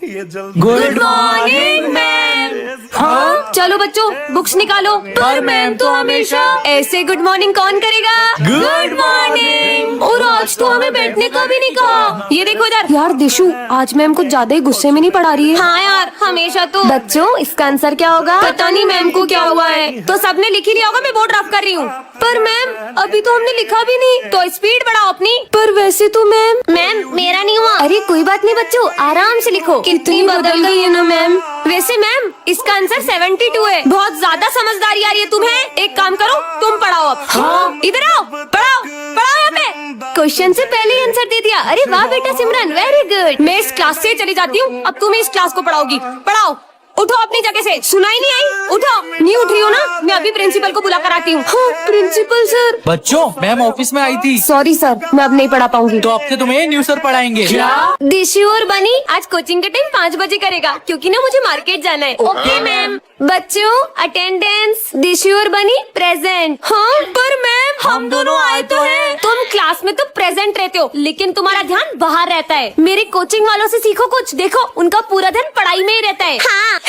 Good morning ma'am. हाँ चलो बच्चों बुक्स निकालो। पर मैम तो हमेशा ऐसे गुड मॉर्निंग कौन करेगा? Good morning. और आज तो हमें बैठने का भी नहीं कहा। ये देखो इधर। यार दिशु आज मैम कुछ ज्यादा ही गुस्से में नहीं पढ़ा रही है। हाँ यार हमेशा तो। बच्चों इसका आंसर क्या होगा? पता नहीं मैम को क्या हुआ है। तो सबने लिख ही लिया होगा, मैं बोर्ड रफ कर रही हूँ। पर मैम अभी तो हमने लिखा भी नहीं, तो स्पीड बढ़ाओ अपनी। पर वैसे तो मैम मेरा नहीं हुआ। अरे कोई बात नहीं बच्चों, आराम से लिखो। कितनी बदल गई है ना मैम। वैसे मैम इसका आंसर 72 है। बहुत ज्यादा समझदारी आ रही है तुम्हें। एक काम करो तुम पढ़ाओ अब। हाँ इधर आओ, पढ़ाओ पढ़ाओ यहाँ पे। क्वेश्चन से पहले ही आंसर दे दिया। अरे वाह बेटा सिमरन, वेरी गुड। मैं इस क्लास से चली जाती हूँ, अब तुम इस क्लास को पढ़ाओगी। पढ़ाओ, उठो अपनी जगह से। सुनाई नहीं आई? उठो। नहीं उठ रही हो ना? मैं अभी प्रिंसिपल को बुला कर आती हूँ। हाँ, प्रिंसिपल सर। बच्चों मैम ऑफिस में आई थी। सॉरी सर, मैं अब नहीं पढ़ा पाऊंगी। तो अब से तुम्हें न्यू सर पढ़ाएंगे। क्या? दिशु और बनी आज कोचिंग का टाइम 5 बजे करेगा, क्योंकि ना मुझे मार्केट जाना है। Okay ma'am. बच्चों अटेंडेंस। दिशु और बनी प्रेजेंट। हाँ पर मैम हम दोनों आए तो हैं। तुम क्लास में तो प्रेजेंट रहते हो, लेकिन तुम्हारा ध्यान बाहर रहता है। मेरे कोचिंग वालों से सीखो कुछ। देखो उनका पूरा ध्यान पढ़ाई में ही रहता है। हाँ।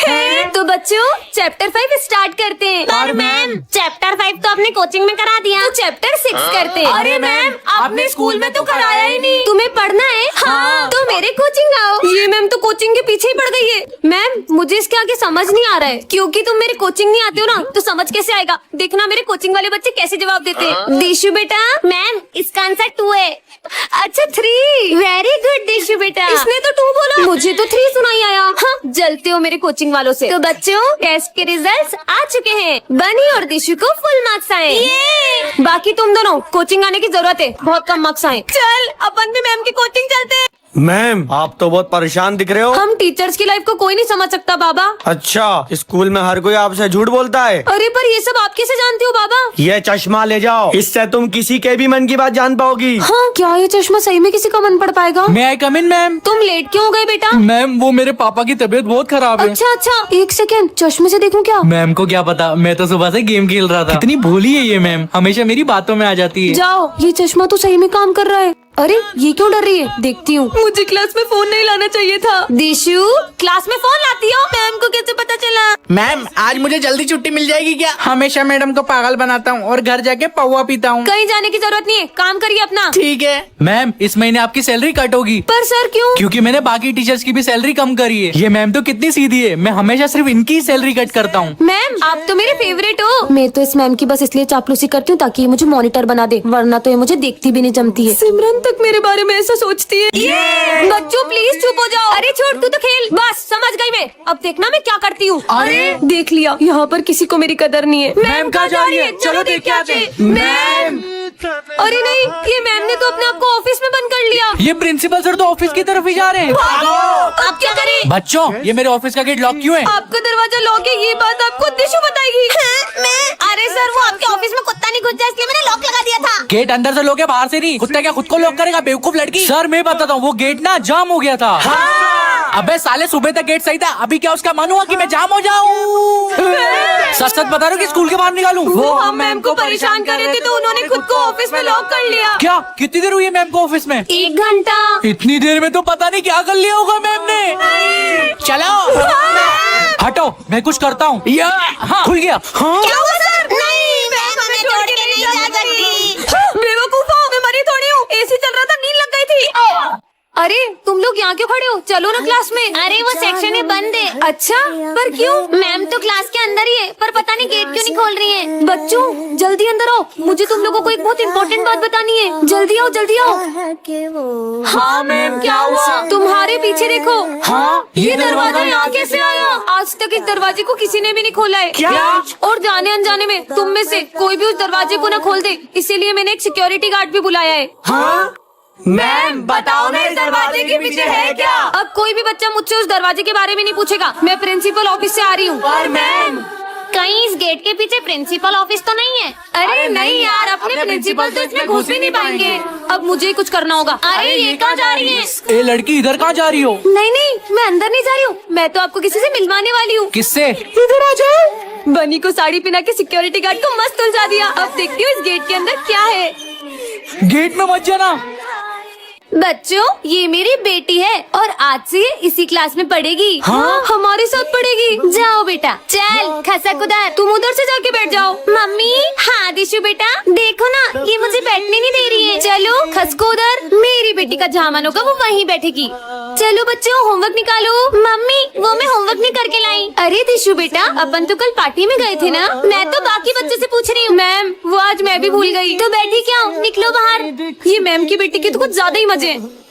तो बच्चों चैप्टर 5 स्टार्ट करते हैं। पर मैम चैप्टर 5 तो आपने कोचिंग में करा दिया, तो चैप्टर 6 करते हैं। अरे मैम आपने स्कूल में तो कराया ही नहीं। तुम्हें पढ़ना है? हाँ। तो मेरे कोचिंग आओ। ये मैम तो कोचिंग के पीछे ही पड़ गई है। मैम मुझे इसके आगे समझ नहीं आ रहा है, क्योंकि तुम मेरे कोचिंग नहीं आते हो ना, तो समझ कैसे आएगा? देखना मेरे कोचिंग वाले बच्चे कैसे जवाब देते हैं। दिशु बेटा। मैम इसका आंसर 2 है। अच्छा 3। वेरी गुड दिशु बेटा। इसने तो 2 बोला, मुझे तो 3 सुनाई आया। हाँ जलते हो मेरे कोचिंग वालों से। तो बच्चों टेस्ट के रिजल्ट्स आ चुके हैं। बनी और दिशु को फुल मार्क्स आए। बाकी तुम दोनों कोचिंग आने की जरूरत है, बहुत कम मार्क्स आए। चल अपन भी मैम की कोचिंग चलते हैं। मैम आप तो बहुत परेशान दिख रहे हो। हम टीचर्स की लाइफ को कोई नहीं समझ सकता बाबा। अच्छा स्कूल में हर कोई आपसे झूठ बोलता है। अरे पर ये सब आप कैसे जानते हो बाबा? ये चश्मा ले जाओ, इससे तुम किसी के भी मन की बात जान पाओगी। हाँ क्या ये चश्मा सही में किसी का मन पड़ पाएगा? मैं आई कम इन मैम? तुम लेट क्यों हो गए बेटा? मैम वो मेरे पापा की तबीयत बहुत खराब है। अच्छा अच्छा 1 सेकेंड, चश्मे से देखूं क्या? मैम को क्या पता, मैं तो सुबह से गेम खेल रहा था। कितनी भोली है ये मैम, हमेशा मेरी बातों में आ जाती है। जाओ, ये चश्मा तो सही में काम कर रहा है। अरे ये क्यों डर रही है? देखती हूँ। मुझे क्लास में फोन नहीं लाना चाहिए था। दिशु क्लास में फोन लाती हो? मैम को कैसे पता चला? मैम आज मुझे जल्दी छुट्टी मिल जाएगी क्या? हमेशा मैडम को पागल बनाता हूँ और घर जाके पौवा पीता हूँ। कहीं जाने की जरूरत नहीं है, काम करिए अपना। ठीक है मैम इस महीने आपकी सैलरी कट होगी। पर सर क्यों? क्योंकि मैंने बाकी टीचर्स की भी सैलरी कम करी है। ये मैम तो कितनी सीधी है, मैं हमेशा सिर्फ इनकी सैलरी कट करता हूँ। मैम आप तो मेरे फेवरेट हो। मैं तो इस मैम की बस इसलिए चापलूसी करती हूँ ताकि ये मुझे मॉनिटर बना दे, वरना तो ये मुझे देखती भी नहीं जमती है। सिमरन तक मेरे बारे में ऐसा सोचती है। बच्चों प्लीज चुप हो जाओ। अरे छोड़ तू तो खेल, बस समझ गई मैं। अब देखना मैं क्या करती हूँ। अरे देख लिया, यहाँ पर किसी को मेरी कदर नहीं है। मैम कहाँ जा रही है? चलो देख के आते हैं। मैम अरे नहीं, ये मैम ने तो अपने आप को ऑफिस में बंद कर लिया। ये प्रिंसिपल सर तो ऑफिस की तरफ ही जा रहे हैं। अब क्या करें? बच्चों ये मेरे ऑफिस का गेट लॉक क्यों है? आपका दरवाजा लॉक है, ये बात आपको दिशु बताएगी। अरे सर वो आपके ऑफिस में कुत्ता नहीं घुस जाए इसलिए मैंने लॉक लगा दिया था। गेट अंदर से लॉक है, बाहर से नहीं। कुत्ता क्या खुद को लॉक करेगा बेवकूफ लड़की। सर मैं बताता हूँ, वो गेट ना जाम हो गया था। अबे साले सुबह तक गेट सही था, अभी क्या उसका मन हुआ कि मैं जाम हो जाऊँ? सच सच बता रहा हूँ कि स्कूल के बाहर निकालूं। वो हम मैम को परेशान कर रहे थे तो उन्होंने खुद को ऑफिस में लॉक कर लिया। क्या कितनी देर हुई है मैम को ऑफिस में? 1 घंटा। इतनी देर में तो पता नहीं क्या कर लिया होगा मैम ने। चलो हटो, मैं कुछ करता हूँ। हाँ खुल गया। हाँ क्या हुआ सर? नहीं मैम हमें छोड़ के नहीं जा सकती। बेवकूफ हो, मैं मरी थोड़ी हूँ। एसी चल रहा था, नींद लग गई थी। अरे तुम लोग यहाँ क्यों खड़े हो? चलो ना क्लास में। अरे वो सेक्शन ही बंद है। अच्छा पर क्यों? मैम तो क्लास के अंदर ही है, पर पता नहीं गेट क्यों नहीं खोल रही है। बच्चों जल्दी अंदर आओ, मुझे तुम लोगों को एक बहुत इम्पोर्टेंट बात बतानी है। जल्दी आओ जल्दी आओ। हाँ मैम क्या हुआ? तुम्हारे पीछे देखो। हाँ ये दरवाजा यहाँ कैसे आया? आज तक इस दरवाजे को किसी ने भी नहीं खोला है। क्या? और जाने अनजाने में तुम में से कोई भी उस दरवाजे को न खोल दे, इसीलिए मैंने एक सिक्योरिटी गार्ड भी बुलाया है। हाँ मैम बताओ ना इस दरवाजे के पीछे है क्या? अब कोई भी बच्चा मुझसे उस दरवाजे के बारे में नहीं पूछेगा। मैं प्रिंसिपल ऑफिस से आ रही हूँ। और मैम कहीं इस गेट के पीछे प्रिंसिपल ऑफिस तो नहीं है? अरे नहीं यार, अपने प्रिंसिपल तो इसमें घुस भी नहीं पाएंगे। अब मुझे ही कुछ करना होगा। अरे ये कहाँ जा रही है? ए लड़की इधर कहाँ जा रही हो? नहीं नहीं मैं अंदर नहीं जा रही हूँ, मैं तो आपको किसी से मिलवाने वाली हूँ। किससे? इधर आ जाओ। बनी को साड़ी पहना के सिक्योरिटी गार्ड को मस्त उलझा दिया। अब देखती हूँ इस गेट के अंदर क्या है। गेट में मत जाना। बच्चों ये मेरी बेटी है और आज से ये इसी क्लास में पढ़ेगी। हाँ हमारे साथ पढ़ेगी। जाओ बेटा चल खसक उधर, तुम उधर से जाके बैठ जाओ। मम्मी हाँ दिशु बेटा देखो ना ये मुझे बैठने नहीं दे रही है। चलो खसको उधर, मेरी बेटी का जहाँ मन होगा वो वहीं बैठेगी। चलो बच्चों होमवर्क निकालो। मम्मी वो मैं होमवर्क नहीं करके लाई। अरे दिशु बेटा अपन तो कल पार्टी में गए थे ना, मैं तो बाकी बच्चों से पूछ रही हूँ। मैम वो आज मैं भी भूल गई। तो बैठी क्या हूँ, निकलो बाहर। ये मैम की बेटी की तो कुछ ज्यादा ही मजे हैं।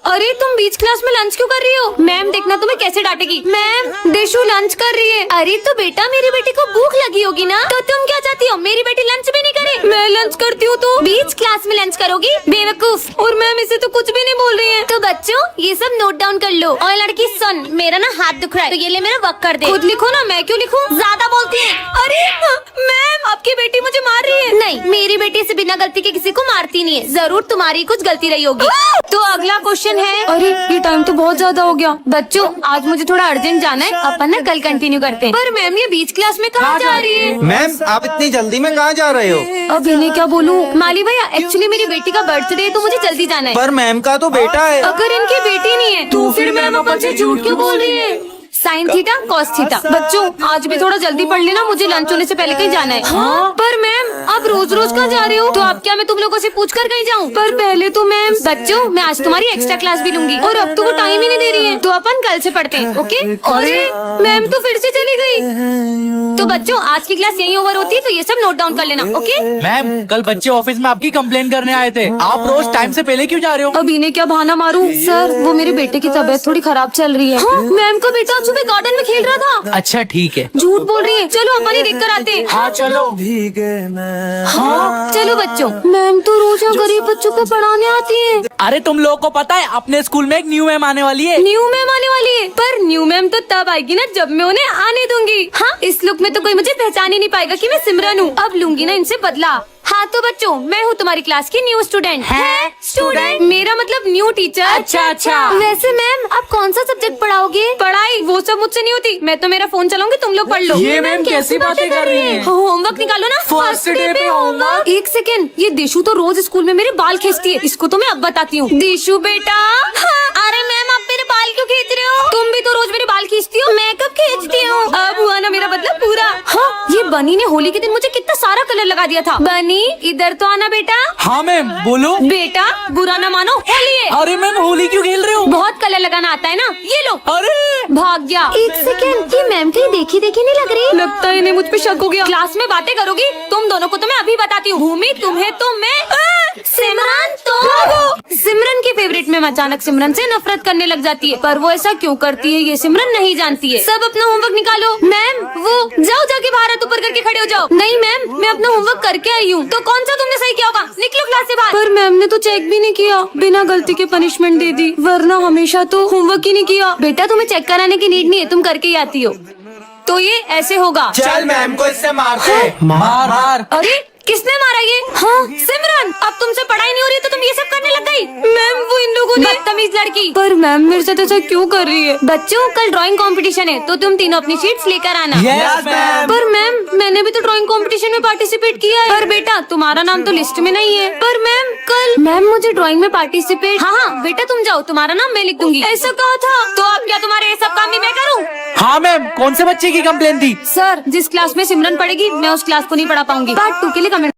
अरे तुम बीच क्लास में लंच क्यों कर रही हो? मैम देखना तुम्हें कैसे डांटेगी। मैम दिशु लंच कर रही है। अरे तो बेटा मेरी बेटी को भूख लगी होगी ना, तो तुम क्या चाहती हो मेरी बेटी लंच भी नहीं करे? मैं लंच करती हूँ तो बीच क्लास में लंच करोगी बेवकूफ। और मैम इसे तो कुछ भी नहीं बोल रही है। तो बच्चों ये सब नोट डाउन कर लो। और लड़की सुन, मेरा ना हाथ दुख रहा है तो ये ले मेरा वर्क कर दे। खुद लिखो ना, मैं क्यों लिखूं? ज्यादा बोलती है। अरे मैम आपकी बेटी मुझे मार रही है। नहीं मेरी बेटी से बिना गलती के किसी को मारती नहीं है, जरूर तुम्हारी कुछ गलती रही होगी। तो अगला क्वेश्चन है। अरे ये टाइम तो बहुत ज्यादा हो गया। बच्चों आज मुझे थोड़ा अर्जेंट जाना है, अपन ना कल कंटिन्यू करते हैं। पर मैम ये बीच क्लास में कहाँ जा रही है? मैम आप इतनी जल्दी में कहाँ जा रहे हो? अब इन्हें क्या बोलूं? माली भैया एक्चुअली मेरी बेटी का बर्थडे है तो मुझे जल्दी जाना है। पर मैम का तो बेटा है। अगर इनकी बेटी नहीं है तो फिर मैम अपन से झूठ क्यों बोल रही है? Sine theta cos theta. बच्चों आज भी थोड़ा जल्दी पढ़ लेना, मुझे लंच होने से पहले कहीं जाना है। हाँ? पर मैम आप रोज रोज कहाँ जा रहे हो? तो अब क्या मैं तुम लोगों से पूछ कर कहीं जाऊँ? पर पहले तो मैम बच्चों मैं आज तुम्हारी एक्स्ट्रा क्लास भी लूंगी और अब तो वो टाइम ही नहीं दे रही है, तो अपन कल से पढ़ते हैं। ओके? अरे मैम तो फिर से चली गई। तो बच्चों आज की क्लास यही ओवर होती है, तो ये सब नोट डाउन कर लेना। ओके? मैम कल बच्चे ऑफिस में आपकी कंप्लेन करने आए थे, आप रोज टाइम से पहले क्यों जा रहे हो? अब इन्हें क्या बहाना मारूं? सर वो मेरे बेटे की तबीयत थोड़ी खराब चल रही है। हाँ, मैम का बेटा आज सुबह गार्डन में खेल रहा था। अच्छा ठीक है। झूठ बोल रही है। चलो अपन ही देख कर आते हैं। हाँ चलो। हाँ चलो बच्चों। मैम तो रोज यहाँ गरीब बच्चों को पढ़ाने आती है। अरे तुम लोगों को पता है अपने स्कूल में एक न्यू मैम आने वाली है। न्यू मैम आने वाली है? पर न्यू मैम तो तब आएगी ना जब मैं उन्हें आने दूंगी। हाँ इस लुक में तो कोई मुझे पहचान ही नहीं पाएगा कि मैं सिमरन हूँ। अब लूंगी ना इनसे बदला। हाँ तो बच्चों मैं हूँ तुम्हारी क्लास की न्यू स्टूडेंट। है स्टूडेंट मेरा मतलब न्यू टीचर। अच्छा अच्छा। वैसे मैम आप कौन सा सब्जेक्ट पढ़ाओगे? पढ़ाई वो सब मुझसे नहीं होती, मैं तो मेरा फोन चलाऊंगी, तुम लोग पढ़ लो। ये मैम कैसी बातें कर रही है? होमवर्क निकालो ना। फर्स्ट डे पे होमवर्क। एक सेकेंड, ये दिशु तो रोज स्कूल में मेरे बाल खींचती है, इसको तो मैं अब बताती हूँ। दिशु बेटा। अरे मैम आप मेरे बाल क्यों खींच रहे हो? तुम भी तो रोज मेरे बाल खींचती हो। मैं कब खींचती हूँ? अब हुआ ना मेरा मतलब पूरा। हाँ ये बनी ने होली के दिन मुझे कितना सारा कलर लगा दिया था। बनी इधर तो आना बेटा। हाँ मैम बोलो। बेटा बुरा ना मानो, होली है। अरे मैम होली क्यों खेल रहे हो? बहुत कलर लगाना आता है ना, ये लो। अरे भाग गया। एक सेकेंड, ये मैम कहीं देखी देखी नहीं लग रही? लगता है इन्हें मुझ पे शक हो गया। क्लास में बातें करोगी तुम दोनों को तो मैं अभी बताती हूँ। भूमि तुम्हें तो मैं सिमरन तो सिमरन की फेवरेट में अचानक सिमरन से नफरत करने लग जाती है, पर वो ऐसा क्यों करती है ये सिमरन नहीं जानती है। सब अपना होमवर्क निकालो। मैम वो जाओ जाके बाहर हाथ ऊपर करके खड़े हो जाओ। नहीं मैम मैं अपना होमवर्क करके आई हूँ। तो कौन सा तुमने सही किया होगा? निकलो क्लास से बाहर। पर मैम ने तो चेक भी नहीं किया, बिना गलती के पनिशमेंट दे दी, वरना हमेशा तो होमवर्क ही नहीं किया। बेटा तुम्हें चेक कराने की नीड नहीं है, तुम करके ही आती हो। तो ये ऐसे होगा। चल मैम को इससे मारते। मार मार। अरे किसने मारा ये? हाँ सिमरन, अब तुमसे पढ़ाई नहीं हो रही तो तुम ये सब करने लग गई। मैम वो इन लोगों ने बदतमीज लड़की। पर मैम मेरे साथ ऐसा क्यों कर रही है? बच्चों कल ड्राइंग कंपटीशन है तो तुम तीनों अपनी शीट्स लेकर आना। Yes ma'am. पर मैम मैंने भी तो ड्राइंग कंपटीशन में पार्टिसिपेट किया है। पर बेटा तुम्हारा नाम तो लिस्ट में नहीं है। पर मैम कल मैम मुझे ड्राइंग में पार्टिसिपेट। हाँ बेटा तुम जाओ, तुम्हारा नाम मैं लिख दूंगी। ऐसा कहा था तो अब क्या तुम्हारे ये सब काम ही मैं करूँ? हाँ मैम कौन से बच्चे की कंप्लेन थी? सर जिस क्लास में सिमरन पढ़ेगी मैं उस क्लास को नहीं पढ़ा पाऊंगी। पार्ट 2 के लिए कमेंट